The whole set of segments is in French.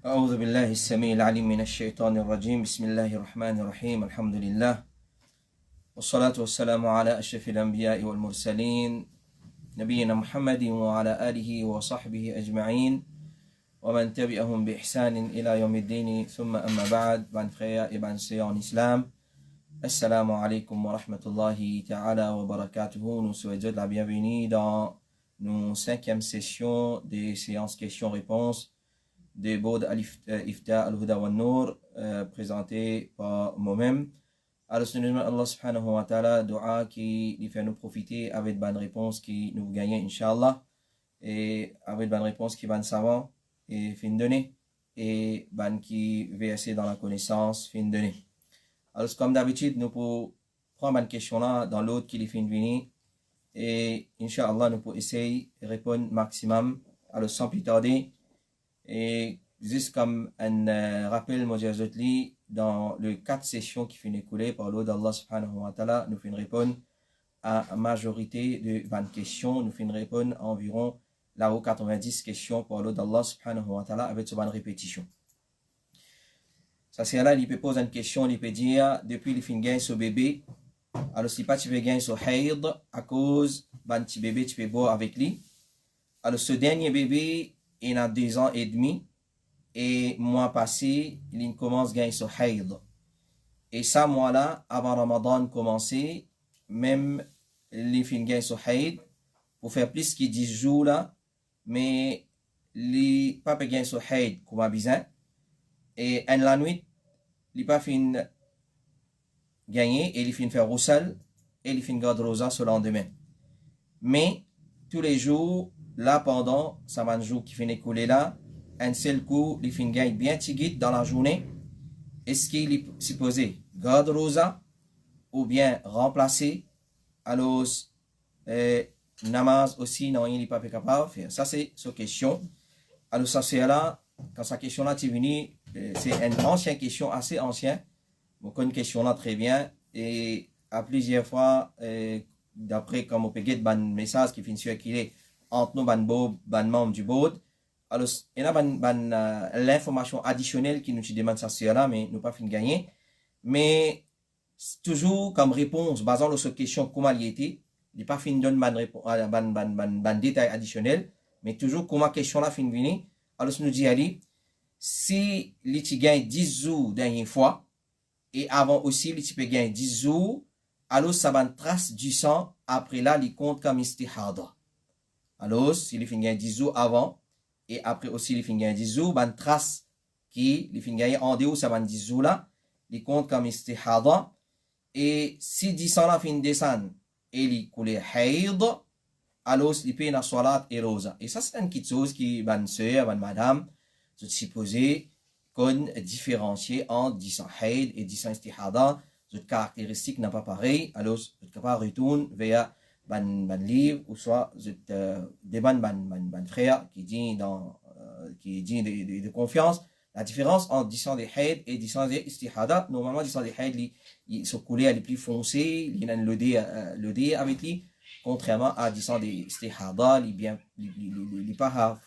أعوذ بالله السميع العليم من الشيطان الرجيم بسم الله الرحمن الرحيم الحمد لله والصلاة والسلام على أشرف الأنبياء والمرسلين نبينا محمد وعلى آله وصحبه أجمعين ومن تبعهم بإحسان إلى يوم الدين ثم أما بعد frères et sœurs en islam Assalamu alaikum wa rahmatullahi ta'ala wa barakatuhu. Nous souhaitons la bienvenue dans nos 5e sessions des séances questions-réponses des Bod al-Ifta al-Huda wa Nour présenté par moi-même. Alors, nous demandons Allah subhanahu wa ta'ala dua qui nous fait nous profiter avec bonne réponse qui nous gagne inshallah et avec bonne réponse qui va nous savoir et fin donner et bonne qui verser dans la connaissance fin donner. Alors, comme d'habitude, nous pouvons prendre une question là dans l'autre qui est fin de venir et inshallah nous pouvons essayer de répondre maximum alors sans plus tarder. Et juste comme un rappel, moi j'ai dans les 4 sessions qui finissent écoulées par l'eau d'Allah subhanahu wa ta'ala, nous finissons répondre à la majorité de 20 questions, nous finissons répondre à environ là-haut 90 questions par l'eau d'Allah subhanahu wa ta'ala avec ce bonne répétition. Ça c'est là, il peut poser une question, il peut dire, depuis il finit gagner ce bébé, alors si pas tu veux gagner ce haïd, à cause d'un petit bébé tu peux boire avec lui, alors ce dernier bébé, il a 2 ans et demi et mois passé, il commence à gagner ce haïd. Et ça, mois-là, avant Ramadan commencer, même il finit gagner ce haïd pour faire plus que 10 jours là, mais il pas gagner ce haïd comme besoin. Et en la nuit, il pas fin gagner et il fin faire roussel et il fin garder rosa ce lendemain. Mais tous les jours, là, pendant ça 20 jours qui finit écouler là, un seul coup, il finit gagne bien tigit dans la journée. Est-ce qu'il est supposé garder rosa ou bien remplacer alors namaz aussi, non, il n'est pas capable de faire. Ça, c'est sa question. Alors, ça, c'est là, quand sa question là est venue, c'est une ancienne question, assez ancienne. On connaît une question là très bien. Et à plusieurs fois, d'après comme on peut get un message qui finit circuler entre nous, ban membres du board. Alors, il y a l'information additionnelle qui nous demande ça sur là, mais nous pas fin gagner. Mais toujours comme réponse, basant sur cette question, comment il était, il n'est pas fin donne ban détail additionnel, mais toujours comment question là fin venir. Alors, nous dit Ali, si il gagne 10 jours dernière fois, et avant aussi, il peut gagner 10 jours, alors ça va une trace du sang, après là, il compte comme istihada. Alors, s'il finit gagner 10 jours avant, et après aussi, il finit gagner 10 jours, une trace qui, il finit gagner en dehors, ça va 10 jours là, il compte comme istihada. Et si 10 ans là finit descendre, et il coule haïd, alors il peut y avoir salat et rosa. Et ça, c'est une petite chose qui, bonne soeur, bonne madame, se supposer qu'on différencier entre 10 ans haïd et 10 ans istihada. Cette caractéristique n'est pas pareille, alors vous êtes capable de retourner vers ban livre ou soit des ban frères qui dit de confiance la différence entre 10 ans de haïd et 10 ans istihada. Normalement 10 ans de haïd il se coulait elle est plus foncé, il a le dé avec lui, contrairement à 10 ans de istihada il pas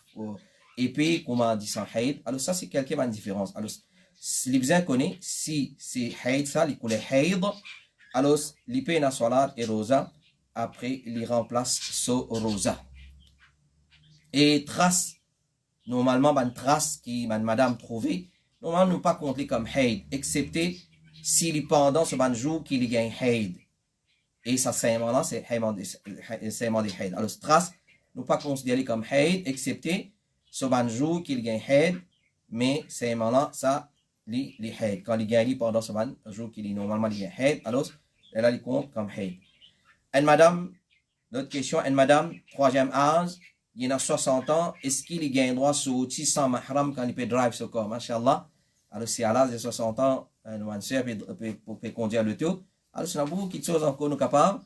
épais comme à 10 ans haïd. Alors ça c'est quelque chose de différence. Alors les besoins connaissent si c'est haïd ça il coulait haïd, alors l'ipé na salat et rosa, après il remplace ce rosa. Et trace, normalement une trace qui madame trouvée, normalement nous pas compter comme haïd, excepté s'il pendant ce ban jour qu'il gagne haïd. Et ça c'est là c'est de haïd. Alors trace nous pas considérer comme haïd, excepté ce ban jour qu'il gagne haïd, mais c'est là ça les haïd. Quand il gagne pendant ce ban jour qu'il normalement il gagne haïd, alors là il compte comme haïd. Et madame, l'autre question, et madame, 3e âge, il a 60 ans, est-ce qu'il gagne droit sur 600 mahram quand il peut drive ce corps, machallah. Alors si à l'âge de 60 ans, une soeur peut conduire le tout, alors c'est beaucoup de choses encore nous capables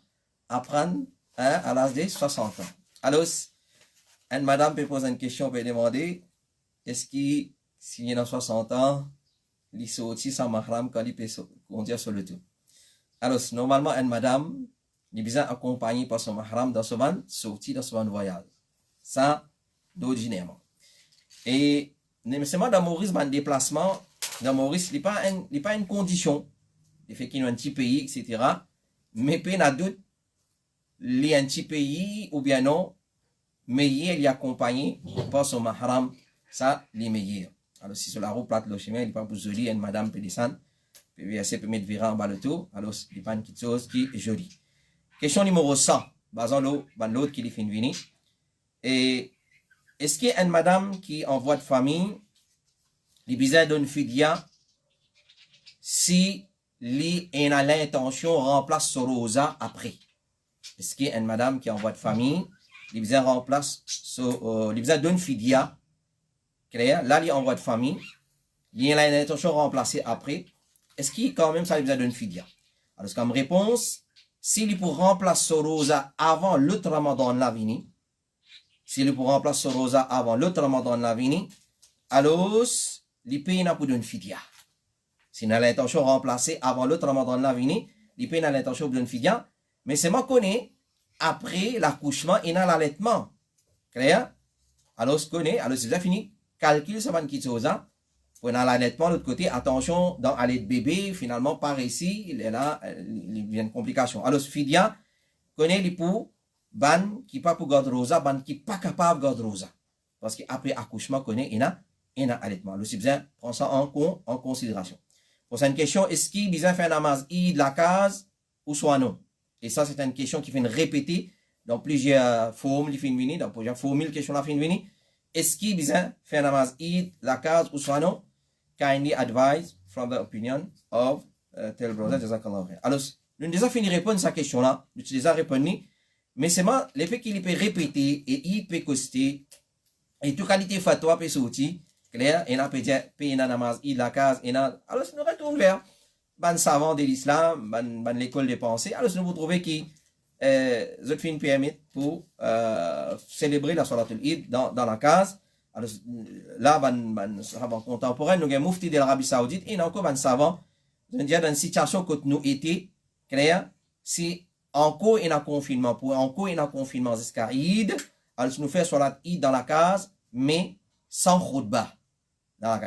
d'apprendre à l'âge de 60 ans. Alors, une madame peut poser une question, peut demander, est-ce qu'il, s'il a 60 ans, il saute 600 mahram quand il peut conduire sur le tout. Alors, normalement, une madame, il est besoin accompagné par son mahram dans ce van, sorti dans ce van voyage. Ça, d'ordinairement. Et mais c'est moi dans Maurice, ban déplacement, dans Maurice, il n'est pas une condition. Le fait qu'il y a un petit pays, etc. Mais peu n'a doute, il y a un petit pays, ou bien non, mais il est accompagné par son mahram, ça, les meilleurs. Alors, si sur la route plate le chemin, il n'est pas pour joli, une madame peut descendre, puis elle peut mettre virer en bas le tout, alors, il n'y a pas une petite chose qui est jolie. Question numéro 100, basant l'autre qui est fin venir. Et est-ce qu'il y a une madame qui envoie de famille, les besoins d'une fidia, si elle a l'intention remplace ce rosa après? Est-ce qu'il y a une madame qui envoie de famille, les besoins remplace les besoins d'une fidia, clair, là, il envoie de famille, il a l'intention de remplacer après, est-ce qu'il y a quand même ça les besoins d'une fidia? Alors, comme réponse, s'il est pour remplacer ce rosa avant l'autre ramadan de la vini, s'il est pour remplacer ce rosa avant l'autre ramadan de la vini, alors, il paye pour d'une fidia. S'il a l'intention de remplacer avant l'autre ramadan de la vini, il paye l'intention pour d'une fidia, mais c'est moi connais, après l'accouchement, il a l'allaitement. Clair? Alors, je connais, alors c'est déjà fini. Calcule ça va quitter aux ans. Pour l'allaitement, de l'autre côté, attention, dans allait de bébé, finalement, par ici, il est là, il vient une complication. Alors, fidia, connaît les pour, ban, qui pas pour garder rosa, ban, qui pas capable de garder rosa. Parce qu'après accouchement, connaît, il a allaitement. Alors, c'est bien, prends ça en considération. Pour cette question, est-ce qu'il besoin faire namaz de la case, ou soit non? Et ça, c'est une question qui fait répéter dans plusieurs formes, dans plusieurs formules, questions la fin de venir. Est-ce qu'il besoin faire namaz la case, ou soit non? Kindly advise from the opinion of tel brother, jazakallah khair. Alors, nous avons déjà fini de répondre à cette question-là, nous avons déjà répondu, mais c'est moi, l'effet qu'il peut répéter, et il peut coster, et toute qualité fatwa peut sortir, clair, et on peut dire, payer namaz la case, et alors, nous retournons vers ban savant de l'islam, ban l'école des pensées. Alors, nous vous trouvez qui zot fin permis pour célébrer la Salatul Eid dans la case. Alors, là, ban savant contemporain, nous avons Moufti de l'Arabie Saoudite et encore ban savant, dans une situation que nous étions, clair, si encore il y a un confinement, pour encore il y a un confinement jusqu'à Eid, alors nous faisons Salat Eid dans la case, mais sans khutbah.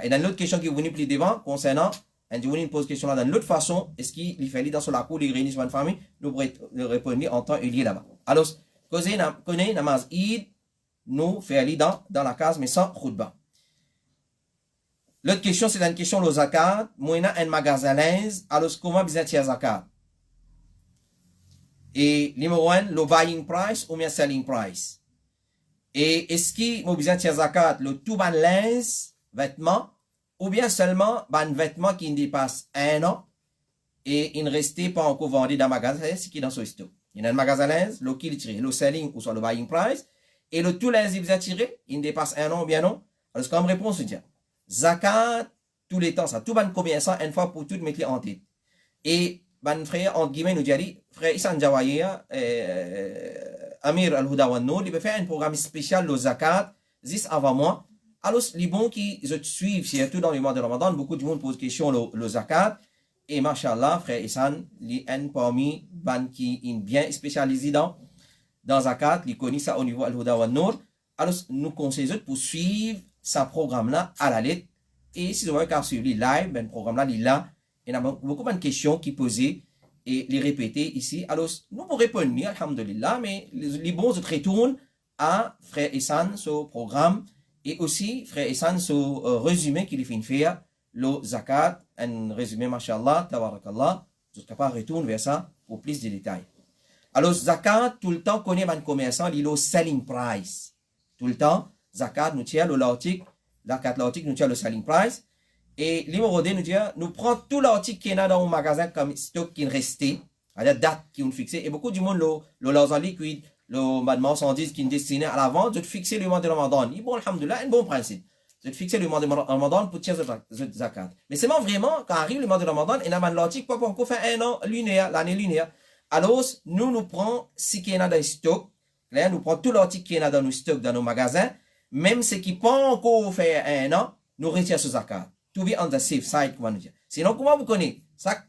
Et dans l'autre question qui est venue plus devant, concernant et je vous pose question là dans l'autre façon, est-ce qu'il fallait dans la cour, les réunissent une famille, nous pourrons répondre en temps et lieu là-bas. Alors, connaît namaz Eid, nous faisons dans la case, mais sans khutbah. L'autre question, c'est une question de zakat. Moi, un magasin linge, alors comment bien tirer zakat? Et numéro 1, le buying price ou bien selling price? Et est-ce qu'il m'a besoin tirer zakat, le tout ban linge, vêtements, ou bien seulement un vêtement qui ne dépasse 1 an et il ne restait pas encore vendu dans le magasin, ce qui est dans ce stock. Il y a un magasin linge, le qui tiré, le selling ou soit le buying price, et le tout linge il tiré, il ne dépasse 1 an ou bien non. Alors, comme réponse, je dis, zakat, tous les temps, ça, tout ban commerçant, une fois pour toutes, mettez en tête. Et, ban frère, entre guillemets, nous dit, frère Issan Jawaya, Amir Al-Huda wa Nour, il peut faire un programme spécial, le zakat, 10 avant moi. Alors, les bons qui suivent, surtout dans le mois de Ramadan, beaucoup de monde pose question le zakat. Et machallah, frère Issan, les un parmi ban qui est bien spécialisé dans zakat, les connaissent ça au niveau Al-Huda wa Nour. Alors, nous conseillons pour suivre ce programme-là à la lettre. Et si vous voyez qu'à suivre les live, ben, le programme-là, il est là. Il y a beaucoup de questions qui posées et les répéter ici. Alors, nous pour répondre, alhamdulillah, mais les bons se retournent à frère Issan, ce programme. Et aussi, frère Issan, ce résumé qu'il fait faire, le zakat, un résumé, mashallah, tabarakallah, jusqu'à pas retourne vers ça pour plus de détails. Alors, zakat, tout le temps, connaît un commerçant, il le selling price. Tout le temps, zakat, nous tient l'article, nous tient le selling price. Et numéro 2, nous dit, nous prenons tout l'article qui est dans un magasin comme stock qui est resté, à la date qui est fixée. Et beaucoup du monde, l'argent liquide, le marchandise qui est destiné à la vente, je te fixer le mois de Ramadan. Bon, alhamdoulilah, un bon principe. Je te fixer le mois de Ramadan pour tirer ce zakat. Mais c'est vraiment, quand arrive le mois de Ramadan, il y a un l'article, pas encore fait un an lunaire, l'année lunaire. Alors, nous prenons ce qui est dans le stock, là, nous prenons tout l'article qui est dans nos stocks, dans nos magasins, même ce qui n'a pas encore fait un an, nous retirons ce zakat. To be on the safe side, comment nous dire. Sinon, comment vous connaissez? Ça,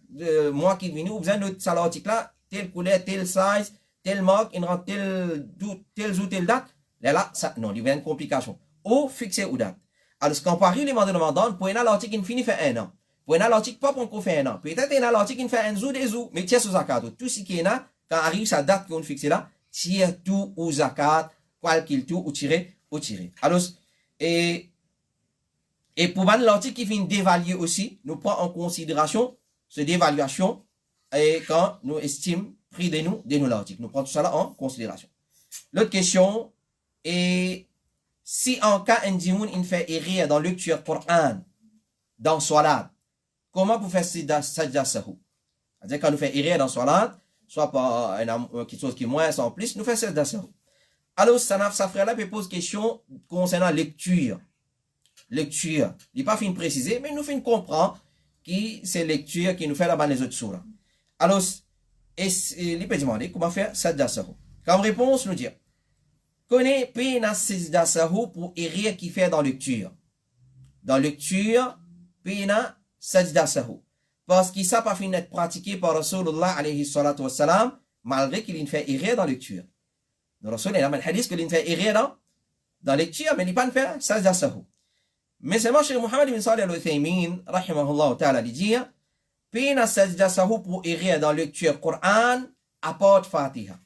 moi qui viens, vous besoin de cet article-là, telle couleur, tel size, telle marque, il rentre telle ou telle date. Là, ça, non, il y a une complication. Ou fixer ou date. Alors, quand on arrive les mois de Ramadan, pour une l'article qui finit fait un an. Pour une l'article pas pour qu'on fait un an. Peut-être une l'article qui fait un zou des zou, mais tiens sous zakat. Tout ce qui est là, quand arrive sa date qu'on fixe là, tire tout ou zakat, quel qu'il tout, ou tirer, ou tirer. Alors, et pour l'article qui finit d'évaluer aussi, nous prend en considération cette dévaluation et quand nous estimons prix de nous l'article. Nous prenons tout ça là en considération. L'autre question est si en cas individu il fait erreur dans lecture Coran, dans Salat, comment vous faites sajda sahou? C'est-à-dire quand nous faisons erreur dans Salat, soit par quelque chose qui est moins, sans plus, nous faisons sajda sahou. Alors, ça frère-là peut poser question concernant lecture. Lecture. Il n'est pas fin de préciser, mais nous fin comprendre qui c'est lecture qui nous fait là-bas les autres surahs. Alors, il peut demander comment faire sajda sahou. Comme réponse, nous dire connaît pena sajda sahou pour erreur qui fait dans lecture. Dans lecture, pena sajda sahou. Parce qu'il ça pas fini d'être pratiqué par Rasulullah alayhi salatu wassalam, malgré qu'il fait erreur dans lecture. Le Rasul, il a un hadith qu'il fait erreur dans lecture, mais il n'a pas fait sajda sahou. Mais c'est moi, Cheikh Mohammed ibn Salih al-Uthaymin, rahimahullah ta'ala, il dit, pena sajda sahou pour erreur dans lecture Coran, apporte Fatiha.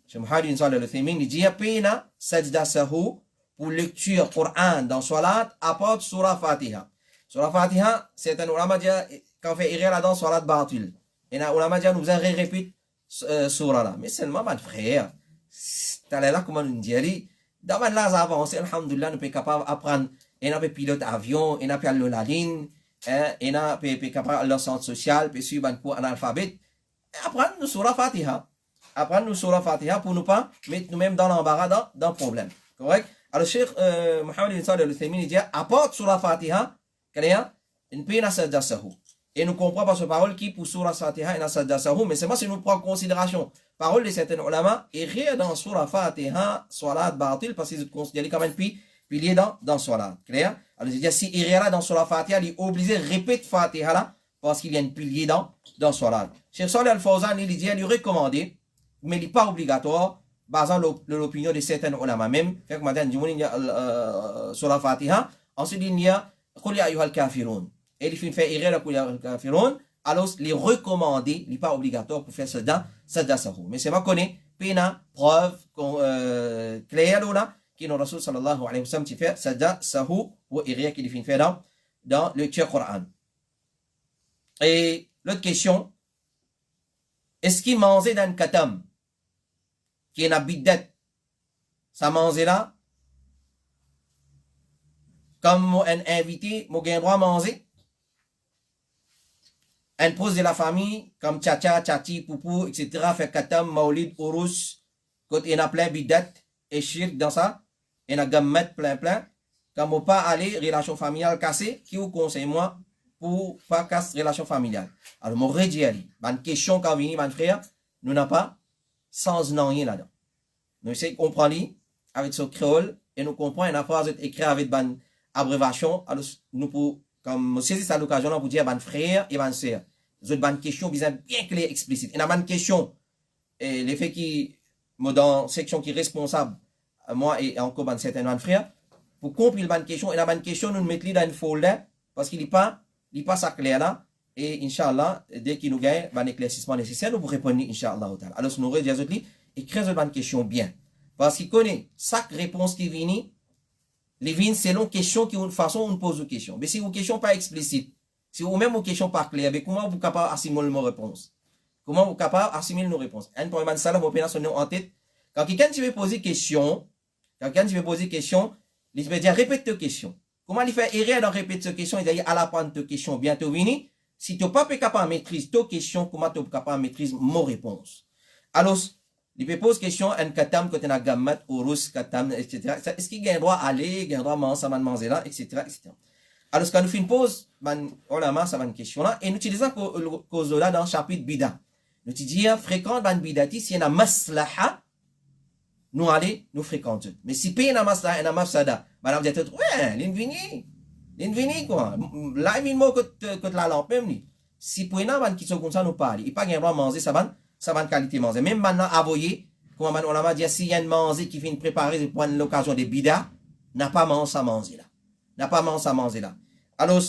Cheikh Mohammed ibn Salih al-Uthaymin, il dit, pena sajda sahou pour lecture Coran dans Salat, apporte surah Fatiha. Surah Fatiha, c'est un ulama dit, quand on fait erreur là dans Salat Batil. Et un ulama dit, nous avons répété surah là. Mais seulement, mon frère, t'as là, comment nous dire, dans ma lase avancée, alhamdulillah, nous sommes capables d'apprendre. Et on peut pilote avion, et on peut aller la ligne, et on peut capable aller au centre social, puis suivre un cours analphabète. Apprendre nous surah Fatiha. Apprendre nous surah Fatiha pour ne pas mettre nous-mêmes dans l'embarras, dans le problème. Correct? Alors, Cheikh Mohammed ibn Salih al-Uthaymin dit, apporte surah Fatiha, une peine sajda sahou. Et nous comprenons par ce parole qui pour surah Fatiha et sajda sahou, mais c'est moi si nous prenons en considération parole de certains ulama, et rien dans surah Fatiha, salat batil, parce qu'ils considèrent comme un pilier dans Salat. Clair? Alors, je dis, si il y a là dans Salat Fatiha, il est obligé de répéter Fatiha là, parce qu'il y a un pilier dans Salat. Cheikh Salih al-Fawzan, il dit, il est recommandé, mais il n'est pas obligatoire, basant l'opinion de certains ulama même. Fait que maintenant, il y a Salat Fatiha, ensuite il y a Qul ya ayyuhal kafirun. Et il fait erreur Qul ya ayyuhal kafirun, alors il est recommandé, il n'est pas obligatoire pour faire sajda sahou. Mais c'est moi connais, pena, preuve, claire là, qui nous Rasul sallallahu alayhi wa sallam qui fait sajda sahou ou erreur qu'il fait dans le lecture Coran. Et l'autre question, est-ce qu'il mangeait dans le katam qui est un bidet, ça mangeait là, comme un invité, mon gain droit manger, un pose de la famille, comme tcha-tcha, tchati, poupou, etc., fait katam, maulid, urus, quand il y a plein bidet, et shirk dans ça, et il y a gammet plein, comme on pas aller, relation familiale cassée, qui vous conseille moi, pour pas casser relation familiale. Alors, mon redit, une question quand vient, mon frère, nous n'avons pas sans rien là-dedans. Nous essayons de comprendre avec ce créole, et nous comprenons une phrase écrite avec une abréviation, alors nous pour, comme saisir cette occasion-là pour dire, mon frère et mon sœur, vous avez une question bien claire, explicite. Et une question, et l'effet qui, dans la section qui est responsable, moi et encore un certain mon frère, pour comprendre la question, et la bonne question, nous mettons dans une folder, parce qu'il n'est pas ça clair là, et Inch'Allah, dès qu'il nous gagne, un éclaircissement nécessaire, nous vous répondre, Inch'Allah. Alors, nous aurons dit, écrire cette bonne question bien. Parce qu'il connaît chaque réponse qui vient, les vignes selon question qui une façon on pose une question. Mais si une question pas explicite, si vous même une question pas claire, mais comment vous capable assimiler nos réponses? Comment vous capable assimiler nos réponses? Un point de salam, vous son nom en tête. Quand quelqu'un veut poser question, il veut dire répète ta question. Comment il fait erreur dans répéter cette question? Il dit à la prendre ta question bientôt vini. Si tu n'es pas capable de maîtriser ta question, comment tu es capable de maîtriser mon réponse? Alors, il peut poser question, un katam, quand on a gammat, urus, katam, etc. Est-ce qu'il a un droit à aller, il a un droit à manger là, etc., etc. Alors, quand nous faisons une pause, on a ça va une question là, et nous utilisons cause là dans le chapitre bida. Nous disons, fréquente ban bidati, si y a une maslaha, nous allons, nous fréquentons. Mais si pas y a une maslaha, une mafsada, madame dit, ouais, l'invini, quoi. Là, il mot que la lampe, même, si pour une ban qui sont comme ça, nous parlons, il n'y a pas un droit à manger, ça va une qualité manger. Même maintenant, avoyer, comme on a dit, s'il y a une manger qui vient préparer pour l'occasion des bida, n'a pas manger ça manger là. n'a pas mangé ça manger là. Alors,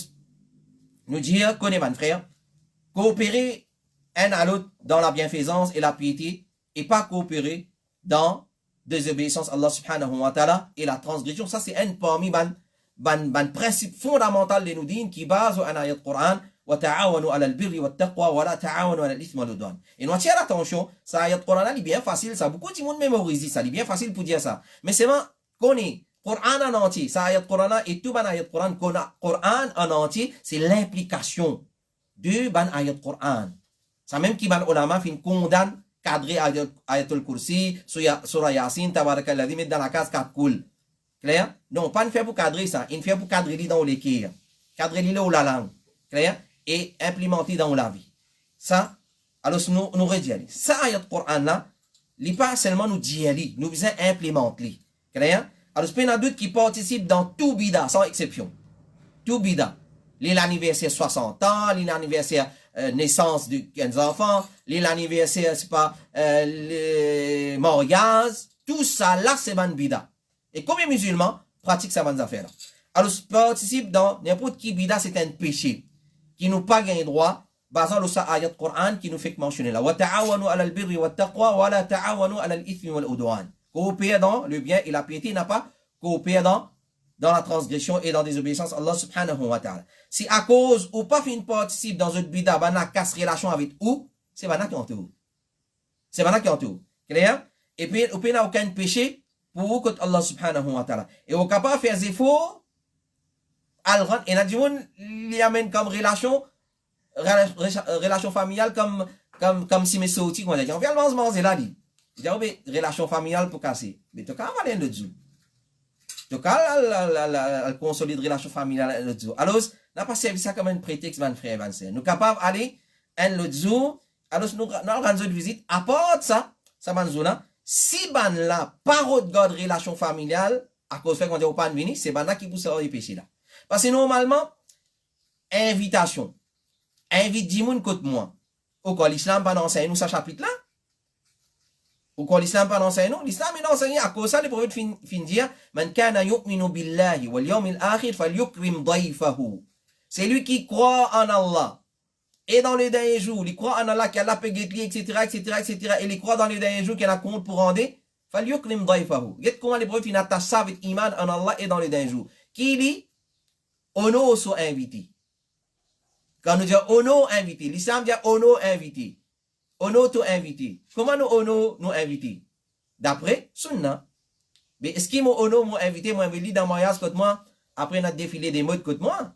nous dire, connaît mon frère, coopérer un à l'autre dans la bienfaisance et la piété, et pas coopérer dans désobéissance à Allah subhanahu wa ta'ala et la transgression. Ça, c'est un parmi ban principe fondamental de nous dire qui base sur un ayat Coran. وَتَعَاوَنُوا عَلَى الْبِرِّ وَالتَّقْوَى وَلَا تَعَاوَنُوا عَلَى الْإِثْمِ وَالْعُدْوَانِ. Et nous tirons attention, ça ayat Coran là, il est bien facile, ça beaucoup de monde mémorise ça, il est bien facile pour dire ça. Mais c'est vraiment connaît Coran en entier, ça ayat Coran là et tout ban ayat Coran en entier, c'est l'implication de ban ayat Coran. Ça même qui ban ulama fin condamne cadrer ayatul kursi, surah Yasin, tabarakalladhi, mettre dans la case 4 cool. Clair? Non, pas une fait pour cadrer ça, une fait pour cadrer dans l'équerre. Cadrer là ou la langue. Clair? Et implémenter dans la vie. Ça, alors nous redisons. Ça, ayat Coran là, il pas seulement nous dit, nous besoin implémenter. Clair? Alors, il y a d'autres qui participent dans tout bida, sans exception. Tout bida. L'anniversaire 60 ans, l'anniversaire naissance de 15 enfants, l'anniversaire, c'est pas, le mariage, tout ça là, c'est ban bida. Et combien de musulmans pratiquent ça ban affaire là? Alors, participe dans n'importe qui bida, c'est un péché qui nous pas gagne droit, basant sur ayat Coran qui nous fait mentionner là. وَتَعَاوَنُوا عَلَى الْبِرِّ وَالتَّقْوَى وَلَا تَعَاوَنُوا عَلَى الْإِثْمِ وَالْعُدْوَانِ. Coopérer dans le bien et la piété n'a pas coopérer dans la transgression et dans la désobéissance à Allah subhanahu wa ta'ala. Si à cause ou pas fin participe dans une bida, bana casse relation avec ou, c'est bana qui en tout. C'est bana qui en tout. Clair? Et puis, ou n'a aucun péché pour contre Allah subhanahu wa ta'ala. Et au capable faire des efforts, et n'a dit il amène comme relation familiale comme si mes sautis qu'on a dit on vient le manger là dit relation familiale pour casser mais tu quand aller le jour tu quand consolider relation familiale le jour alors n'a pas servi ça comme un prétexte mon frère Vincent nous capable aller un le jour alors nous organiser une visite à part ça ban zona si ban là par de garde relation familiale à cause fait qu'on dit au pas venir c'est ban là qui pousse à péché là. Parce que normalement, invitation. Invite 10 moun contre moi. Au quoi l'islam pas enseigne nous ce chapitre là? Au quoi l'islam pas enseigne nous? L'islam il enseigne à cause ça les prophètes fin dire man kana yu'minu billahi wal yawmil akhir falyukrim dayfahu. C'est lui qui croit en Allah. Et dans les derniers jours, il croit en Allah qu'Allah peut guérir, etc. Et il croit dans les derniers jours qu'il a compte pour rendre. Falyukrim dayfahu. Regarde comment les prophètes fin attachent avec iman en Allah et dans les derniers jours. Qui dit ono sont invités. Quand nous disons ono invité, l'islam dit ono invité. Ono tout invité. Comment nous ono nous invité? D'après sunna. Mais est-ce qu'il m'a ono m'a invité, moi invité dans mariage contre moi, après notre défilé des modes contre moi?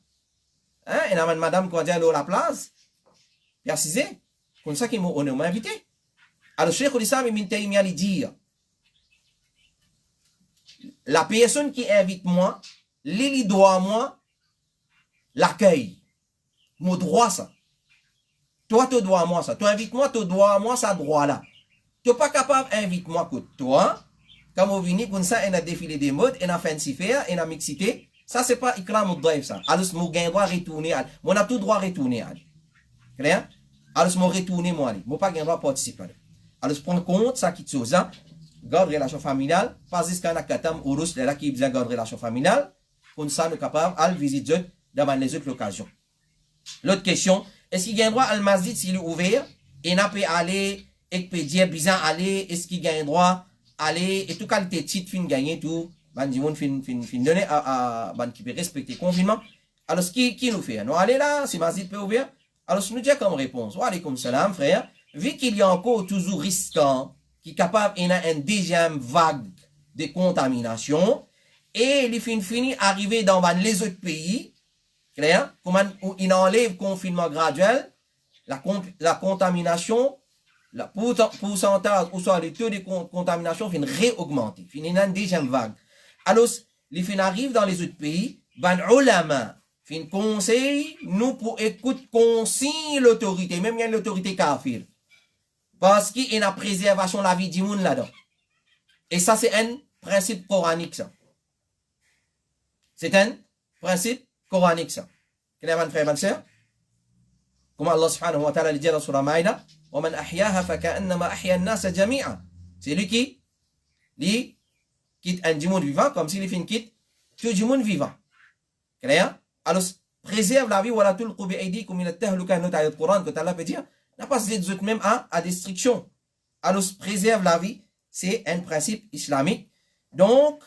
Hein? Et n'a madame qu'on dit à la place. Précisé. Comme ça qu'il m'a ono m'a invité. Alors, Cheikh l'Islam Ibn Taymiyyah dit, la personne qui invite moi, lui doit moi, l'accueil. Mon droit, ça. Toi, tu dois moi, ça. Toi, invite-moi, tu dois moi, ça droit là. Tu n'es pas capable d'inviter-moi que toi, comme on vient comme ça, on a défilé des modes, on a fancy faire, on a mixité. Ça, c'est pas ikram ou drive, ça. Alors, mon gain droit retourner, on a tout droit retourner. Clair? Alors, mon retourner, moi, mon pas gain droit participer. Alors, prends compte, ça qui te chose, garde relation familiale, pas jusqu'à un katam ou rousse, là, qui besoin garde relation familiale, comme ça, nous capable de visiter dans les autres occasions. L'autre question, est-ce qu'il y a un droit à masjid s'il est ouvert, et n'a pas aller, et peut dire, bizarre aller, est-ce qu'il y a un droit aller, et tout qualité titre, fin gagner tout, ban di moun fin donner à ban qui peut respecter confinement. Alors, qui nous fait? Nous aller là, si masjid peut ouvert, alors, nous dit comme réponse, wa alaykoum salam, frère, vu qu'il y a encore toujours risquant, qui est capable, il y a une deuxième vague de contamination, et il finit arriver dans les autres pays, clair, comment il enlève le confinement graduel, la contamination, le pourcentage, ou soit le taux de contamination finit réaugmenter, finit une deuxième vague. Alors, il finit arrive dans les autres pays, ban ulama, fin conseil, nous pour écouter consigne l'autorité, même il y a l'autorité kafir. Parce qu'il y a une préservation de la vie du monde là-dedans. Et ça, c'est un principe coranique, ça. C'est un principe coranique, ça. Quel est frère, ma sœur? Comment Allah subhanahu wa ta'ala dit dans Surah Maïda, وَمَنْ أَحْيَاهَا فَكَأَنَّمَا أَحْيَا النَّاسَ جَمِيعًا. C'est lui qui quitte un du monde vivant, comme s'il fait une quitte tout du monde vivant. Clair? Alors, préserve la vie, voilà tout le Qubi Aidi, comme il a tahluka, notre ayat Coran, que Allah peut dire, n'a pas cédé de même à destruction. Alors, préserve la vie, c'est un principe islamique. Donc,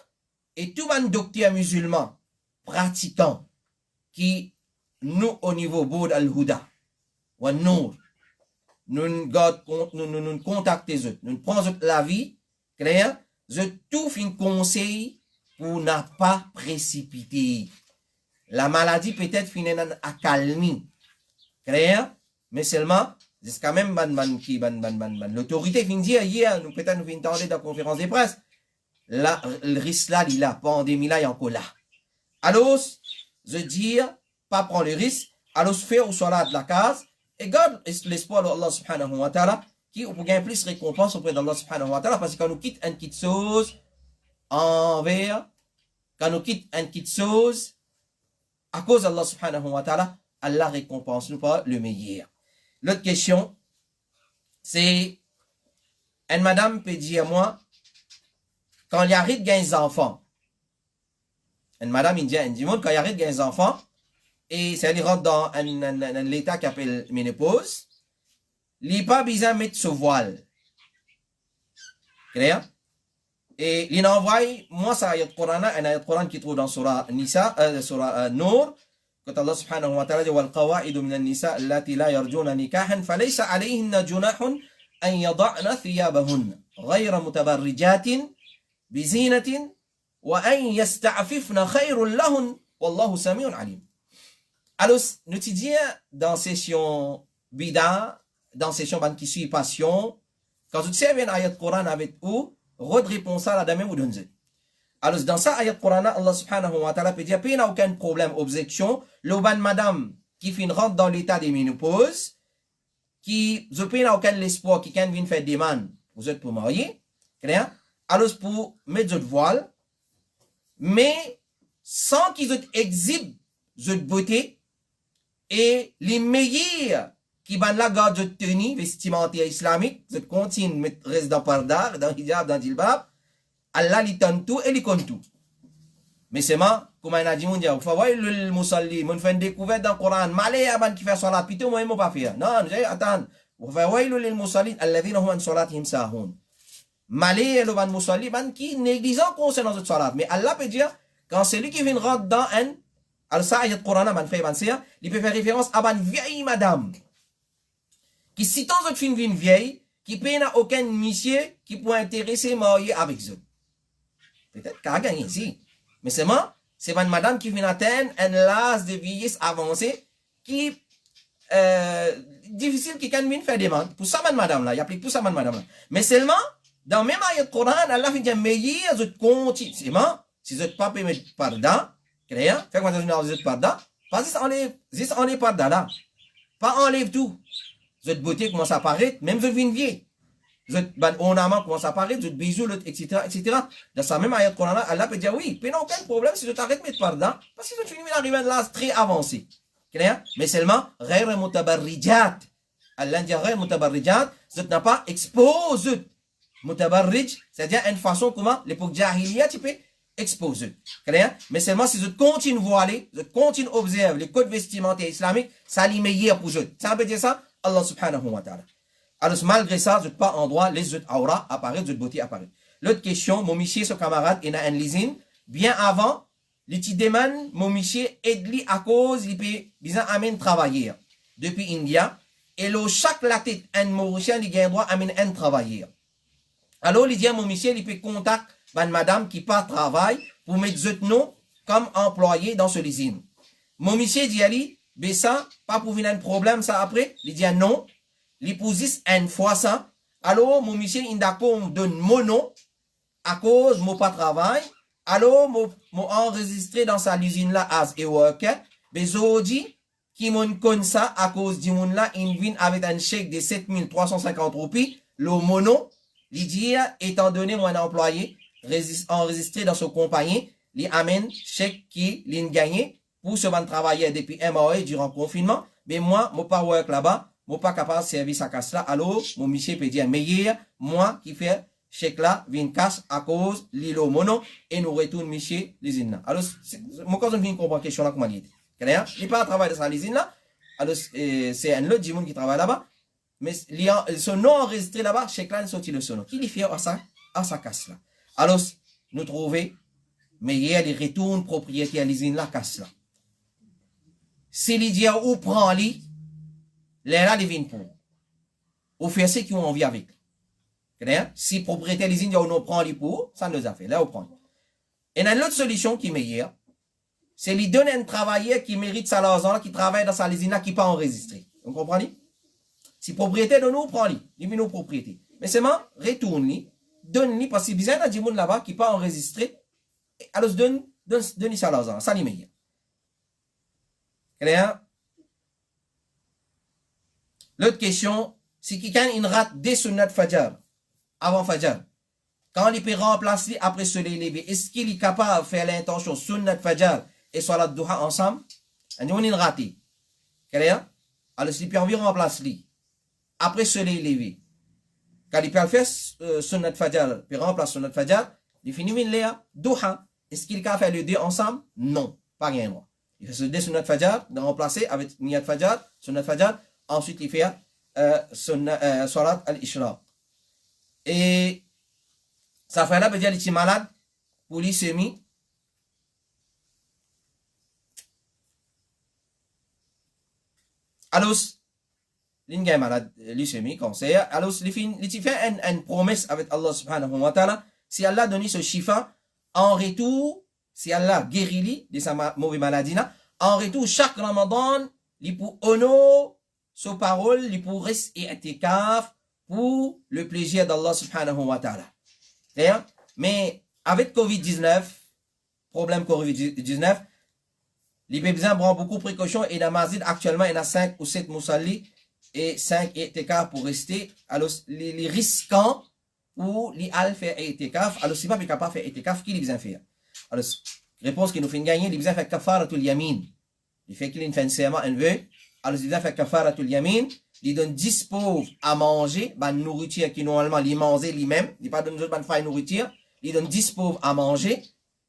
et tout un docteur musulman pratiquant qui, nous, au niveau Boud al-Huda, ou Nour, nous contactons les autres, nous prenons la vie, clair, je tout fin conseil pour ne pas précipiter. La maladie peut-être finit à calmer, clair, mais seulement, jusqu'à même l'autorité fin dire hier, nous peut-être nous venons entendre dans la conférence de presse, là, le risque là, il a, pandémie là, il est encore là. Alors, je dis, pas prendre le risque, alors faire au salat de la case, et garde l'espoir d'Allah subhanahu wa ta'ala, qui pour gagner plus de récompense auprès d'Allah subhanahu wa ta'ala, parce que quand nous quitte une petite chose envers, quand nous quitte une petite chose, à cause d'Allah subhanahu wa ta'ala, Allah récompense nous par le meilleur. L'autre question, c'est, une madame peut dire à moi, quand il y a des enfants, une madame indienne dit, quand il y a des enfants, et ça lui rentre dans un état qui appelle ménopause, il n'est pas besoin de mettre ce voile. Clair? Et il envoie, moi, ça ayat Coran, un ayat Coran qui trouve dans Surah Nisa, Surah Nour, quand Allah subhanahu wa ta'ala dit, وَالْقَوَائِدُ مِنَ النِّسَاءِ اللَّاتِي لَا يَرْجُونَ نِكَاحًا فَلَيْسَ عَلَيْهِنَّ جُنَاحٌ أَنْ يَضَعْنَ ثِيَابَهُنَّ غَيْرَ مُتَبَرِّجَاتٍ بِزِينَةٍ وَأَنْ يَسْتَعْفِفْنَ خَيْرٌ لَهُنَّ وَاللَّهُ سَمِيعٌ عَلِيمٌ. Alors, nous disons dans session Bida, dans session ban qui suit passion, quand vous savez un ayat Coran avec vous, votre réponse à la dame vous donne. Alors, dans ça ayat Coran, Allah subhanahu wa ta'ala peut dire, il n'y a aucun problème, objection, le ban madame qui fin rentre dans l'état de ménopause, qui, vous n'a aucun espoir, qui vient faire demande, vous êtes pour marier, clair? Alors, pour mettre votre voile, mais sans qu'ils exhibent votre beauté, et les meilleurs qui ban la garde de tenue vestimentaire islamique, je continue reste dans pardar, dans hijab, dans dilbab, Allah li donne tout et li compte tout. Mais c'est moi, comme on a dit, on dit, il faut voir le musalli, on fait une découverte dans le Coran, malé aban qui fait salat, plutôt moi, il m'a pas fait. Non, attends, il faut voir le musalli, alladhina hum an salatihim sahun. Malé le ban musalli, ban qui négligent concernant cette salat. Mais Allah peut dire, quand celui qui vient rentrer dans un alors ça, ayat Coran, il peut faire référence à une vieille madame. Qui, si tant autre film une vieille, qui peut n'a aucun monsieur qui peut intéresser marier avec eux. Peut-être qu'elle a gagné ici. Mais c'est moi, c'est une madame qui vient atteindre un âge de vieillesse avancé, qui, difficile qui can faire demande. Pour ça, madame là, il applique pour ça, madame là. Mais seulement, dans même ayat Coran, Allah vient dire, meilleur, je continue. C'est moi, si vous n'êtes pas payé pardon, clair, fait que maintenant vous êtes pardon, pas juste enlève pardon là. Pas enlève tout. Votre beauté commence à apparaître, même votre vie vieille. Votre ornement commence à apparaître, votre bijou, etc., etc. Dans sa même ayat Coran, Allah peut dire oui, puis non, aucun problème si je t'arrête de mettre pardon, parce que votre film arrive à un âge très avancé. Clair? Mais seulement, غير متبرجات. Allah dit غير متبرجات, vous n'avez pas exposé. Mutabarrij, c'est-à-dire une façon comment l'époque jahiliya, tu peux exposé. Clair? Mais seulement si je continue à voiler, je continue à observer les codes vestimentaires islamiques, ça l'est meilleur pour eux. Ça veut dire ça? Allah subhanahu wa ta'ala. Alors, malgré ça, je ne pas en droit, les autres aura apparaissent, les autres beauté apparaissent. L'autre question, mon monsieur, son camarade, il a un lisine. Bien avant, les petits demandent, mon monsieur, aide-lui à cause, il peut, disons, amène travailler. Depuis India, et là, chaque la tête, un Mauricien, il a droit à amener un travailler. Alors, il dit à mon monsieur, il peut contacter une madame qui part travail pour mettre ce nom comme employé dans ce usine. Mon monsieur dit à lui, mais ça, pas pour venir un problème, ça après, il dit non, il pose une fois ça. Alors, mon monsieur, il d'accord, donne mon nom, à cause, mon pas travail. Alors, mon enregistré dans sa usine là, as a worker. Mais aujourd'hui, qui m'ont connu ça, à cause du monde là, il vient avec un chèque de 7350 roupies, le mono, il dit, étant donné mon employé, enregistré dans son compagnie, il amène chèque qui l'a gagné pour se vendre travailler depuis un mois durant le confinement. Mais moi, mon pas work là-bas, mon pas capable de servir sa casse là. Alors, mon monsieur peut dire, meilleur, moi qui fais chèque là, vient casse à cause l'îlot mono et nous retourne Michel l'usine. Alors, mon cousin vient comprendre la question là, comment il dit. Il n'est pas à travailler dans l'usine là. Alors, c'est un autre Jimoun qui travaille là-bas. Mais son nom enregistré là-bas, chèque là, il sorti le son nom. Qui lui fait à sa casse là. Alors, nous trouvons, mais il retourne propriétaire à l'usine là, casse là. Si il dit où prend lui, là, il vient pour. Ou faire ce qu'ils ont envie avec. Si propriétaire l'usine dit on prend lui pour, ça nous a fait. Là, on prend. Et il y a une autre solution qui est meilleure. C'est lui donner un travailleur qui mérite sa l'argent, qui travaille dans sa usine là, qui n'est pas enregistré. Vous comprenez? Si propriétaire de nous, prend lui. Il vient nos propriétés. Mais c'est moi, retourne lui, donne lui, parce que bizarre, il y a des gens là-bas qui n'est pas enregistré. Alors, donne sa l'argent. Ça, c'est meilleur. L'autre question, c'est quelqu'un il rate des sunnat fajr, avant fajr. Quand il peut remplacer après se lever, est-ce qu'il est capable de faire l'intention sunnat fajr et salat duha ensemble? On il raté. Alors, s'il peut envie remplacer après se lever. Quand il peut faire sunnat fajr, puis remplacer sunnat fajr, il finit min duha. Est-ce qu'il est capable de faire les deux ensemble? Non, pas rien droit. Il fait ce deux sunnat fajr, de remplacer avec niyat fajr, sunnat fajr, ensuite il fait salat al-ishraq. Et ça fait là, peut dire qu'il est malade, pour l'ischémie. Alors, il est malade, l'ischémie, cancer. Alors, il fait une promesse avec Allah subhanahu wa ta'ala. Si Allah donne ce chiffre, en retour, si Allah guérit de sa mauvaise maladie, en retour, chaque Ramadan, il pour honorer sa parole, il pour rester i'tikaf pour le plaisir d'Allah subhanahu wa ta'ala. Mais avec Covid-19, problème Covid-19, les besoin prend beaucoup de précautions et dans Mazid actuellement il y a 5 ou 7 moussalli et 5 i'tikaf pour rester. Alors les risquants ou les al faire i'tikaf, alors si pas capable de faire i'tikaf, qui les besoin faire? Alors réponse qui nous fait gagner, les besoin faire kafaratul yamin. Il fait qu'il fait un serment, un vœu. Alors il besoin faire kafaratul yamin. Il donne 10 pauvres à manger, ben nourriture qui normalement il mange lui-même, il pas donne d'autres faire nourriture, il donne 10 pauvres à manger,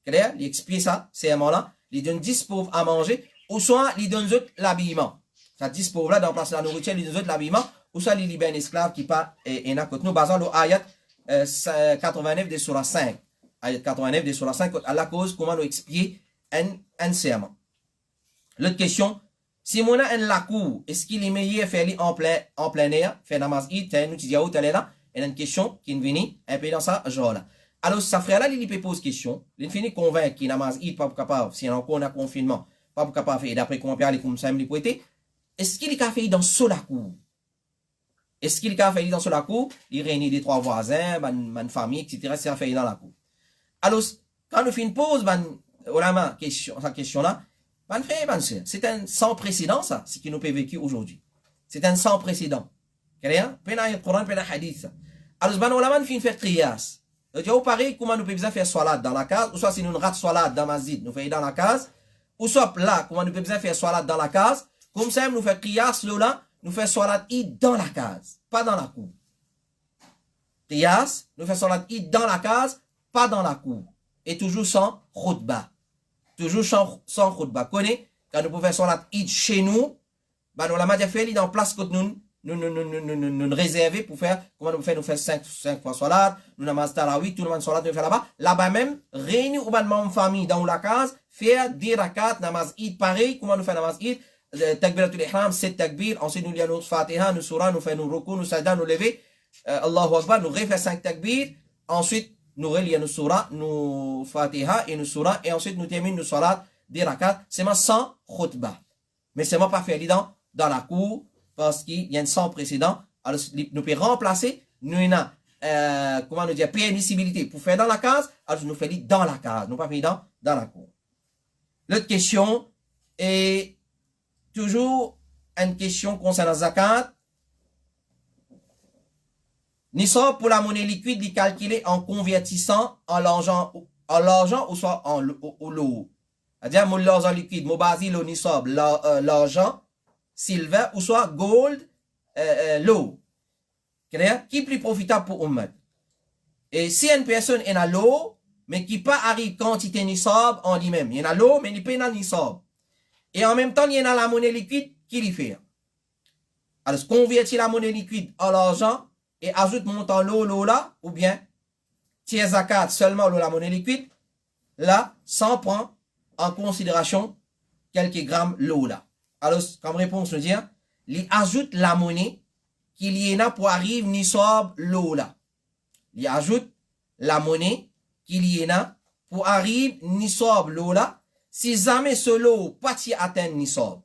clair, il explique ça, c'est un là, il donne 10 pauvres à manger, ou soit il donne d'autres l'habillement. Ça 10 pauvres là, dans place la nourriture, il donne d'autres l'habillement, ou soit il libère un esclave qui part et n'a côté nous, basant le ayat 89 de surah 5. Ayat 89 de surah 5, à la cause, comment nous expliquer un serment. L'autre question, si mon a un lacou, est-ce qu'il est meilleur faire en plein air, faire namaz id, nous disons où t'es là, et une question qui vient un peu dans ça, genre là. Alors, ça frère là, il peut poser question, il finit convaincre qu'il namaz id pas capable, si on a confinement, pas capable de faire, d'après comment parler comme ça, il peut être, est-ce qu'il est capable de faire dans ce lacou? Est-ce qu'il est capable de faire dans ce lacou? Il réunit des trois voisins, une famille, etc., c'est à faire dans la cour. Alors, quand nous finissons pause, vraiment, sa question là, c'est un sans précédent, ça, ce qui nous peut vécu aujourd'hui. C'est un sans précédent. Alors, on finit faire qiyas. Donc, pareil, comment nous pouvons faire salat dans la case, ou soit si nous ratons salat dans masjid, nous faisons dans la case, ou soit là, comment nous pouvons faire salat dans la case, comme ça, nous faisons qiyas, là, nous faisons salat id dans la case, pas dans la cour. Qiyas, nous faisons salat id dans la case, pas dans la cour. Et toujours sans khutbah. Toujours sans khutbah. Connais, quand nous pouvons faire salat id chez nous, nous l'avons déjà fait, dans place que nous réserver pour faire, comment nous faire 5 fois salat, nous avons tarawih, tout le monde salat, nous fait là-bas. Là-bas même, réunir ou en famille dans la case, faire 10 rakat, namaz id pareil, comment nous faire namaz id, takbiratul ihram, 7 takbir, ensuite nous lisons notre fatiha, nous surah, nous faisons nos ruku, nous sajda, nous lever, Allahu Akbar, nous refaire 5 takbir, ensuite, nous relions nos surah, nos fatiha et nos surah, et ensuite nous terminons nos salat, 10 rakat, c'est moi sans khutbah. Mais c'est moi pas faire dans la cour, parce qu'il y a un sans précédent. Alors, nous pouvons remplacer, nous avons, comment nous dire, permissibilité pour faire dans la case, alors nous faisons dans la case, nous pas faire dans la cour. L'autre question est toujours une question concernant zakat. Nisab pour la monnaie liquide, il calculé en convertissant en l'argent ou soit en l'eau. C'est-à-dire, mon l'argent liquide, mon basil, le nisab, l'argent, silver, ou soit gold, l'eau. Qui est plus profitable pour Ummah? Et si une personne est dans l'eau, mais qui pas arrive quantité nisab en lui-même. Il y a l'eau, mais il peut dans nisab. Et en même temps, il y a la monnaie liquide qui lui fait. Alors, convertir la monnaie liquide en l'argent et ajoute montant l'eau là, ou bien tiers zakat seulement l'eau la monnaie liquide, là, sans prendre en considération quelques grammes l'eau là. Alors, comme réponse, nous dire, il ajoute la monnaie qu'il y en a pour arriver nisab l'eau là. Il ajoute la monnaie qu'il y en a pour arriver nisab l'eau là. Si jamais ce lot pas atteint nisab,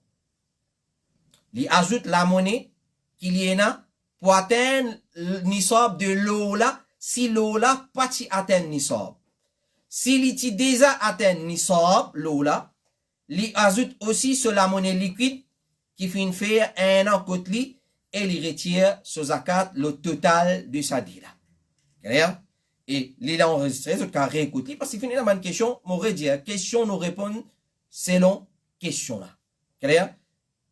il ajoute la monnaie qu'il y en a pour atteindre nisab de l'eau là. Si l'eau là pas atteint nisab. S'il y déjà atteint nisab l'eau là, il ajoute aussi sur la monnaie liquide qui finit faire un an côté li et il retire ce zakat le total de sa dîme. Clair? Et il a enregistré, ce cas réécouté, parce qu'il finit dans une question, m'aurait dit, question nous répondre selon question là. Clair?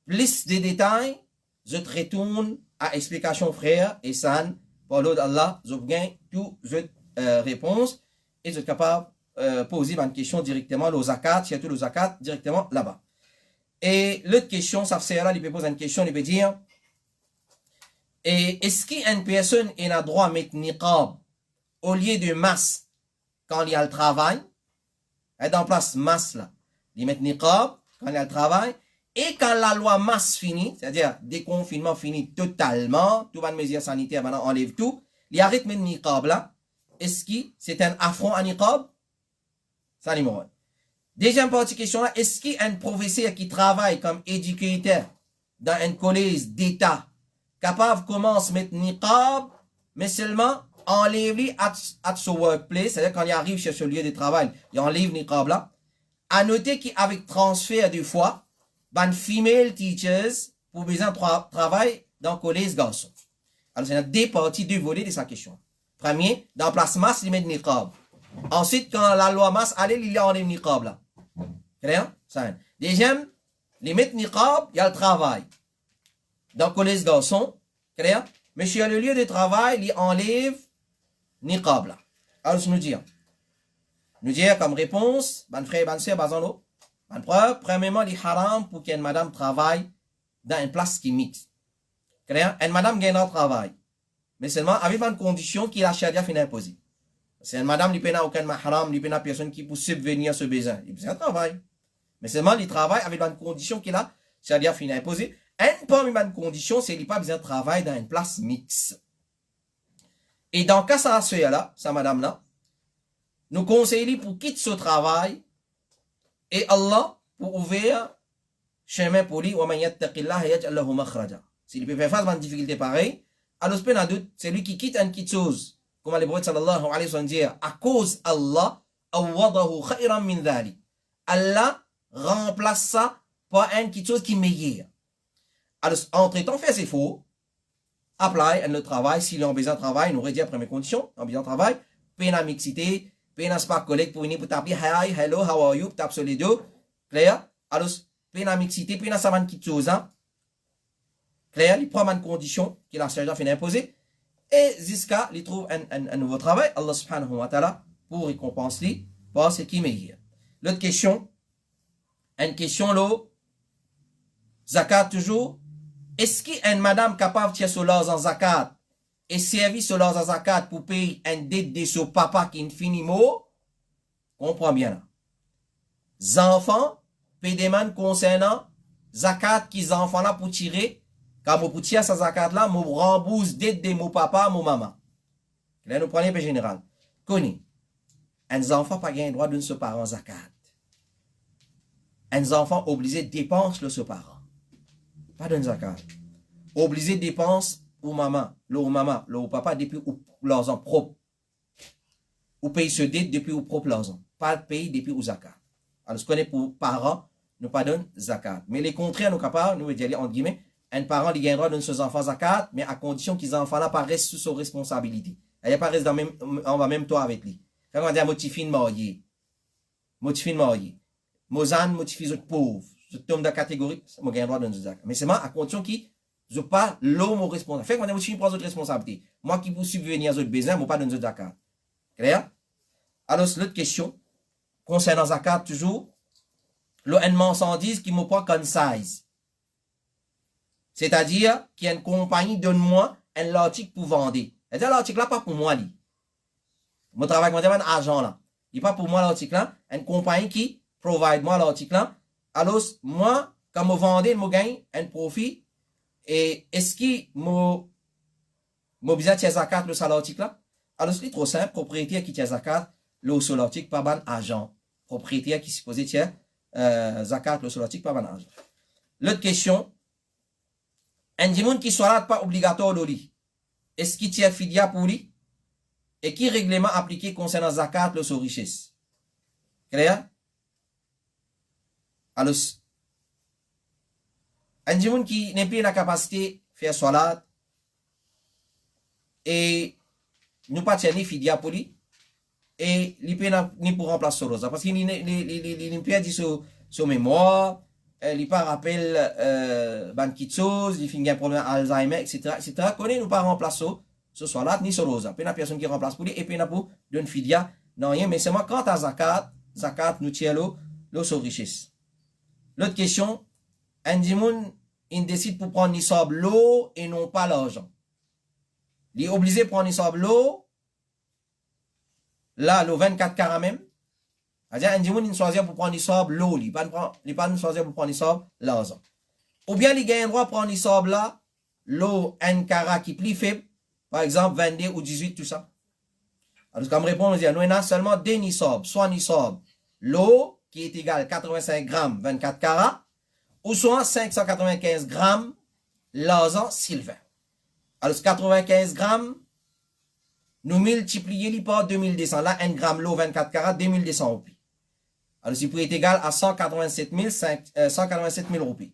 Plus de détails, je te retourne à explication frère et san, par l'ordre d'Allah, je gagne toutes les réponses et je suis capable de poser une question directement au zakat, surtout le zakat directement là-bas. Et l'autre question, ça fait là, il peut poser une question, il peut dire, est-ce qu'une personne a le droit de mettre niqab au lieu de masse quand il y a le travail? Elle est en place masse là. Il met niqab quand il y a le travail. Et quand la loi masse finit, c'est-à-dire déconfinement finit totalement, tout va de mesures sanitaires, maintenant enlève tout, il arrête de mettre niqab là. Est-ce que c'est un affront à niqab? Ça numéro 1. Deuxième partie question là, est-ce qu'un professeur qui travaille comme éducateur dans un collège d'État capable commence à mettre niqab, mais seulement enlève-lui à son workplace, c'est-à-dire quand il arrive chez ce lieu de travail, il enlève niqab là. À noter qu'avec transfert de foi, ban female teachers pour besoin de travail dans le collège garçon. Alors, c'est deux parties, deux volets de sa question. Premier, dans place masse, il met niqab. Ensuite, quand la loi masse allait, il enlève niqab là. Clair? Deuxième, il met niqab, il y a le travail. Dans le collège garçon, clair? Mais sur le lieu de travail, il enlève niqab là. Alors, nous dire comme réponse, ban frère, ban sœur, bazano. Ban preuve, premièrement, il est haram pour qu'une madame travaille dans une place qui mixte. Clair? Une madame gagne un travail. Mais seulement avec une condition qui la charia finit imposée. C'est une madame, il n'y a aucun mahram, il n'y a personne qui peut subvenir à ce besoin. Il besoin de travail. Mais seulement, il travaille avec une condition qui la charia finit imposée. Une parmi les conditions, c'est qu'il n'y a pas besoin de travail dans une place mixte. Et dans le cas ça là, sa madame là, nous conseillons pour quitter ce travail et Allah pour ouvrir chemin pour lui. S'il peut faire face à une difficulté pareille, alors ce n'est doute, c'est lui qui quitte une petite chose. Comme le prophète sallallahu alayhi wa sallam dit, à cause Allah, Allah remplace ça par une petite chose qui est meilleure. Alors, entre-temps, faire c'est faux. Apply le travail, s'il a besoin de travail, nous réduire première condition, en besoin de travail, peine à mixité, peine à spark collègue pour venir pour taper hi, hello, how are you, tape sur les deux, clair? Alors, peine à mixité, peine à savoir qui chose, hein? Clair, il prend une condition qu'il a chargé fait imposer, et jusqu'à, il trouve un nouveau travail, Allah subhanahu wa ta'ala, pour récompenser lui, par ce qui est meilleur. L'autre question, une question là, zakat toujours, est-ce qu'une madame capable de tirer sur l'or en zakat et servir sur l'or en zakat pour payer une dette de son papa qui est fini mot? Comprends bien là. Les enfants paient des demandes concernant zakat qui les enfants là pour tirer, quand pour tirer sa zakat là, mon rembourse dette de mon papa, mon maman. Là, nous prenons un général. Connu. Un enfant pas gain droit d'une seule parent zakat. Un enfant obligé de dépenser le seul parent. Pas d'un zakat. Obligé de dépenser ou maman, le papa depuis ou l'argent propre. Ou paye ce dette depuis ou propre l'argent. Pas payer depuis ou zakat. Alors, ce qu'on est pour parents, nous pas donne zakat. Mais les contraires, nous capables, nous dire entre guillemets, un parent, il gagne droit de ses enfants zakat, mais à condition qu'ils enfants là pas restent sous sa responsabilité. Il n'y a pas reste dans même, on va même toi avec lui. Quand on dit motifine marié, Mozan motifie autres pauvres. Je tombe dans la catégorie, je gagne droit de zakat. Mais c'est moi, à condition qui, je pas l'homme responsable. Fait qu'on a aussi une autre responsabilité. Moi qui pour subvenir à autres besoins, je pas donner zakat. Clair? Alors, l'autre question, concernant zakat, toujours, une marchandise qui me prend comme size. C'est-à-dire, qu'il y a une compagnie donne-moi un article pour vendre. C'est-à-dire, l'article là, pas pour moi, lui. Mon travail, moi, demande argent là. Il n'est pas pour moi l'article là. Une compagnie qui provide moi l'article là. Alors, moi, quand je vends, je gagne un profit. Et est-ce que je besoin de zakat le salaire l'article là? Alors, c'est trop simple. Propriétaire qui tient zakat, le sur l'article, pas ban argent. Propriétaire qui supposé tient zakat le sur l'article, pas ban argent. L'autre question. Un dimoun qui soit là, pas obligatoire de lui. Est-ce qu'il tient fidia pour lui? Et qui règlement appliqué concernant zakat le sur richesse? Clair? Alors, un dimoun qui n'est plus la capacité de faire salat et nous pas ni fidia pour lui et il peut ni pour remplacer Soros parce qu'il n'est pas dit sur mémoire, il pas rappel ban kitsos, il finit un problème Alzheimer, etc. Connaît nous pas remplacer ce soit ni Soros. Puis la personne qui remplace pour lui et puis n'a pour d'une fidia non rien mais c'est moi quant à zakat nous tient l'eau sur richesse. L'autre question, un dimoun il décide pour prendre nisab l'eau et non pas l'argent. Il est obligé de prendre nisab l'eau. Là, le 24 carats même. C'est-à-dire, un dimoun il choisit pour prendre nisab l'eau. Il n'est pas choisir pour prendre nisab l'argent. Ou bien il gagne droit de prendre nisab là, l'eau, un carat qui est plus faible. Par exemple, 22 ou 18, tout ça. Alors, comme réponse, nous avons seulement deux nisab. Soit nisab l'eau, qui est égal à 85 grammes, 24 carats, ou soit 595 grammes, l'argent sylvain. Alors, 95 grammes, nous multiplions par 2200. Là, 1 gramme l'eau, 24 carats, 2200 roupies. Alors, ce prix est égal à 187 000 roupies.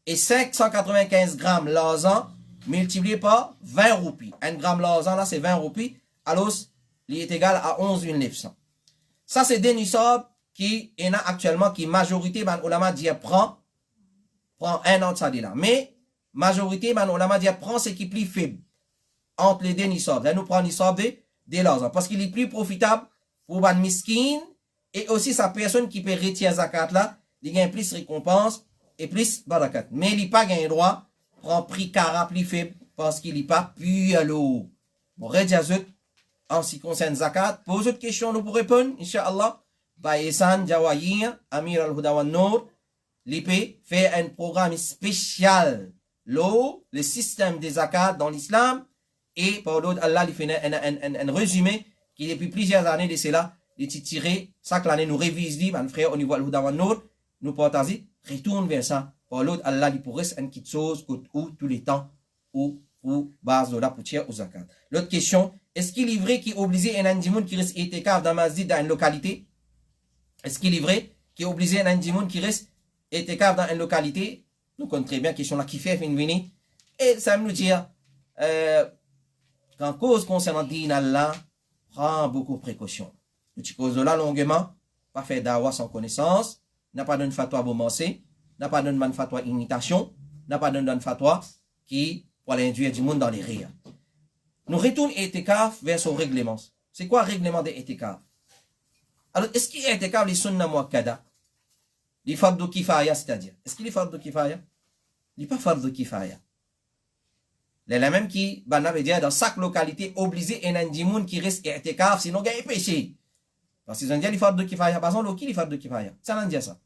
Et 595 grammes l'argent multiplié par 20 roupies. 1 gramme l'argent, là, c'est 20 roupies. Alors, il est égal à 11 900. Ça, c'est des nisab qui est actuellement, qui majorité, ben, ulama dit, prend un an de ça là. Mais, majorité, ben, ulama dit, prend ce qui est plus faible entre les deux nisab. Là, nous prenons nisab de l'argent. Parce qu'il est plus profitable pour ban miskin et aussi sa personne qui peut retirer zakat là, il gagne plus récompense et plus barakat. Mais il n'a pas gagné droit, prend prix cara plus faible parce qu'il n'est pas plus à l'eau. Bon, Redjazut, en ce qui concerne zakat, pose autre question, nous pour répondre, Inch'Allah. Baïsan Jawahir, Amir al-Hudawan Nour, l'IP fait un programme spécial, l'eau, le système des zakat dans l'islam, et par l'autre, Allah lui fait un résumé qui depuis plusieurs années de cela, il est tiré, chaque année nous révisons, mon frère, au niveau al-Hudawan Nour, nous partagons, retourne vers ça. Par l'autre, Allah lui pourrait une petite chose, ou tous les temps, ou base de la poutière au zakat. L'autre question, est-ce qu'il est vrai qu'il est obligé un indimoun qui reste étekaf dans masjid dans une localité? Est-ce qu'il est vrai qu'il est obligé un indimoun qui reste étekaf dans une localité? Nous connaissons très bien la question là qui fait venir. Et ça nous dit, qu'en cause concernant din Allah, prend beaucoup de précautions. Nous cause de là longuement, pas faire dawa sans connaissance, n'a pas donné fatwa bomancé, n'a pas donné fatwa imitation, n'a pas donné fatwa qui pour l'induire du monde dans les rires. Nous retournons etekaf vers son règlement. C'est quoi le règlement de etekaf? Alors, est-ce qu'il y a etekaf les sunna muakkada? Les fardu kifaya, c'est-à-dire. Est-ce qu'il est fardu kifaya? Il n'est pas fardu kifaya. Les mêmes qui, veut dire, dans chaque localité, obligé un indimoun qui reste etekaf, sinon il y a péché. Parce qu'ils ont dit les fardu kifaya. Par exemple, qui les fardu kifaya? Ça n'en dit ça.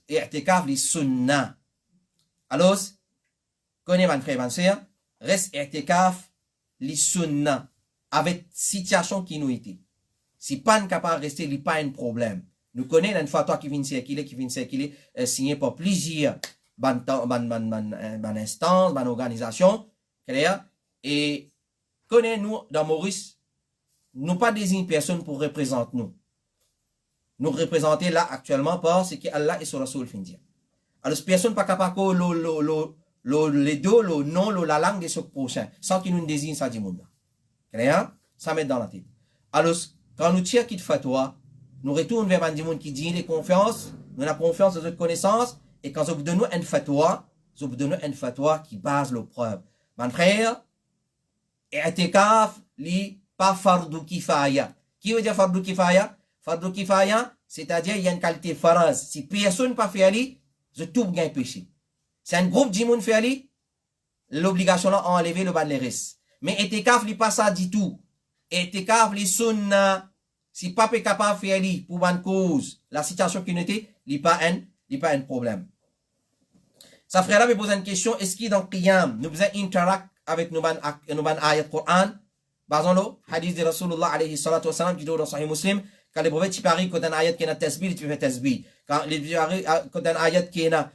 Etekaf les sunna. Alors, connais mon frère, mon soeur, reste etekaf les sunna avec situation qui nous était. Si pas capable de rester, il n'y a pas un problème. Nous connaissons une fatwa qui vient circuler, signé par plusieurs instances, organisations, et connaissons-nous dans Maurice, nous pas désignons personne pour représenter nous. Nous représenter là actuellement par ce que Allah et son Rasoul font dire. Alors, personne pas capable de les deux, le nom, la langue de ce prochain, sans qu'il nous désigne ça du monde. Ça met dans la tête. Alors, quand nous tirons qui de fatwa, nous retournons vers un monde qui dit les confiances, nous avons confiance dans notre connaissance, et quand vous donnez une fatwa, qui base les preuves. Mon frère, etekaf, li pas fardu kifaya. Qui veut dire fardu kifaya? Fardu kifaya, c'est-à-dire il y a une qualité pharise. Si personne pas fait aller, je tout gagne péché. C'est un groupe d'imoun fait aller, l'obligation là a enlevé le bas de l'eres. Mais etekaf li pas ça du tout. Etekaf li sunna. Si pas capable de faire aller pour une cause, la situation qui n'était, il pas un problème. Sa frère là me pose une question, est-ce qu'il dans Qiyam, nous faisons interact avec nous ayat Coran? Par exemple, hadith de Rasulullah alayhi salatu wasalam qui dit dans Sahih Muslim, quand le prophète parie quand un ayat qui a tasbih, il fait tasbih. Quand un ayat qui a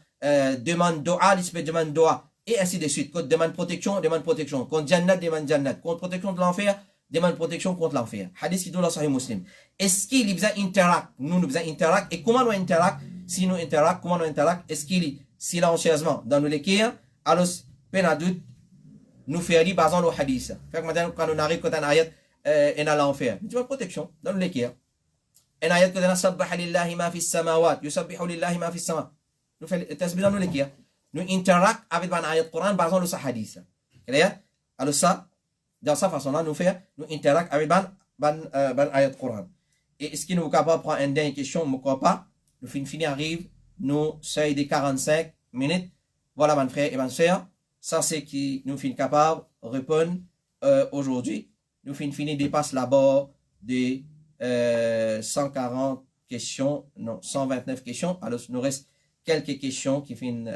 demande doa, il fait demande doa. Et ainsi de suite. Quand demande protection, demande protection. Quand jannat, demande jannat. Quand protection de l'enfer, demande protection contre l'enfer. Hadith qui dit dans Sahih Muslim. Est-ce qu'il y a interact? Nous faisons interact. Et comment nous interact? Si nous interact, comment nous interact? Est-ce qu'il y a silencieusement dans nos lectures? Alors, peine à doute, nous faisons par exemple le hadith. Fait que maintenant, quand on arrive, quand on ayat, on a l'enfer. Nous faisons protection dans nos lectures. Un ayat que nous sabbaha lillahi ma fi samawat, yusabbihu lillahi ma fi samawat. Nous faisons tasbih dans nos lectures. Nous interact avec un ayat Coran, par exemple le hadith. Alors ça, dans sa façon-là, nous interact avec un ayat Coran. Et est-ce qu'il nous est capable de prendre une dernière question? Je ne crois pas. Nous finissons arrive, nous sommes des 45 minutes. Voilà, mon frère et ma soeur. Ça, c'est qui nous finissons capable de répondre aujourd'hui. Nous finissons dépasse la-bas des 140 questions, non, 129 questions. Alors, il nous reste quelques questions qui finissent,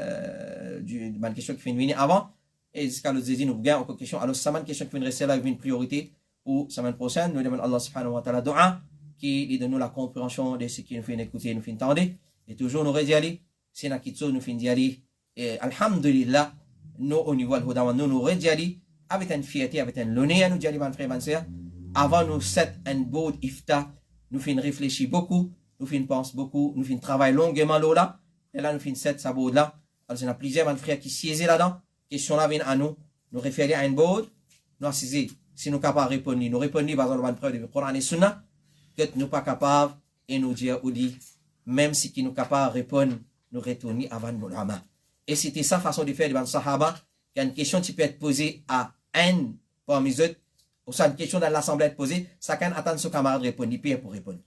une question qui finit venir avant. Et jusqu'à l'autre dit, nous gagnons encore question. Alors, ça m'a une question qui finit rester là, une priorité pour la semaine prochaine. Nous demandons Allah subhanahu wa ta'ala do'a, qui donne nous la compréhension de ce qui nous fait écouter, nous fait entendre. Et toujours nous redis, c'est na kitso nous fait dire, et alhamdulillah, nous au niveau de l'Hudawan, nous redis, avec une fierté, avec un l'honneur, nous disons, mon frère, mon soeur, avant nous set un beau ifta, nous fin réfléchir beaucoup, nous fin pense beaucoup, nous fin travailler longuement là, et là nous fin set sa board là. Alors il y a plusieurs mon frère qui siègent là-dedans, question là vient à nous référer à une board, nous assiser, si nous capables de répondre, nous répondre par exemple preuve du Coran et Sunna, que nous pas capables et nous dire ou dit, même si qui nous capables de répondre, nous retourner avant nos lamas. Et c'était sa façon de faire devant Sahaba, qu'il y a une question qui peut être posée à un parmi eux, ou ça une question dans l'assemblée être posée, chacun attend son camarade répondre, il paye pour répondre.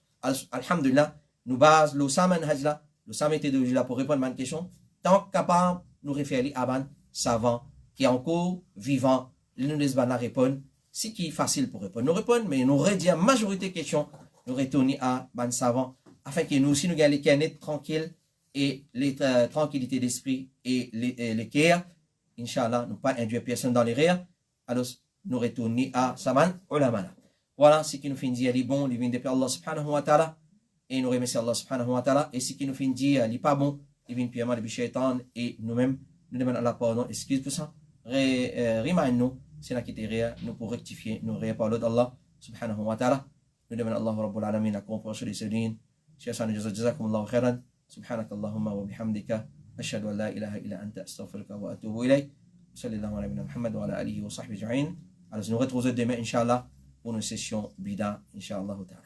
Alhamdulillah, nous base le saman hajla, le saman était de là pour répondre à une question, tant capable nous référer à un savant qui est encore vivant, nous laisse la répondre, c'est qui est facile pour répondre. Nous répondons, mais nous redire la majorité des questions, nous retourner à un savant, afin que nous aussi nous gagnons les canettes tranquilles et les tranquillité d'esprit et les cœurs, Inch'Allah, nous pas induire personne dans les rires, alors nous retourner à Saman Ulamana. Voilà ce qui nous fait dire les bons, les vins depuis Allah subhanahu wa ta'ala, et nous remercions Allah subhanahu wa ta'ala, et ce qui nous fait dire les pas bons, les vins purement de Shaitan, et nous-mêmes, nous demandons Allah pardon, excuse pour ça, remind-nous, c'est là qui était rire, nous pour rectifier, nous rire par l'autre Allah subhanahu wa ta'ala, nous demandons Allah rabbul alamin la compréhension des sédines, Cheikh jazakumullahu khairan, subhanak Allahumma wa bihamdika, ashhadu an la ilaha illa anta astaghfiruka wa atubu ilayk, sallallahu alayhi wa Muhammad wa ala alihi wa sahbihi ajma'in. Alors nous retrouvons demain, Inch'Allah, pour une session bida, Inch'Allah ta'ala.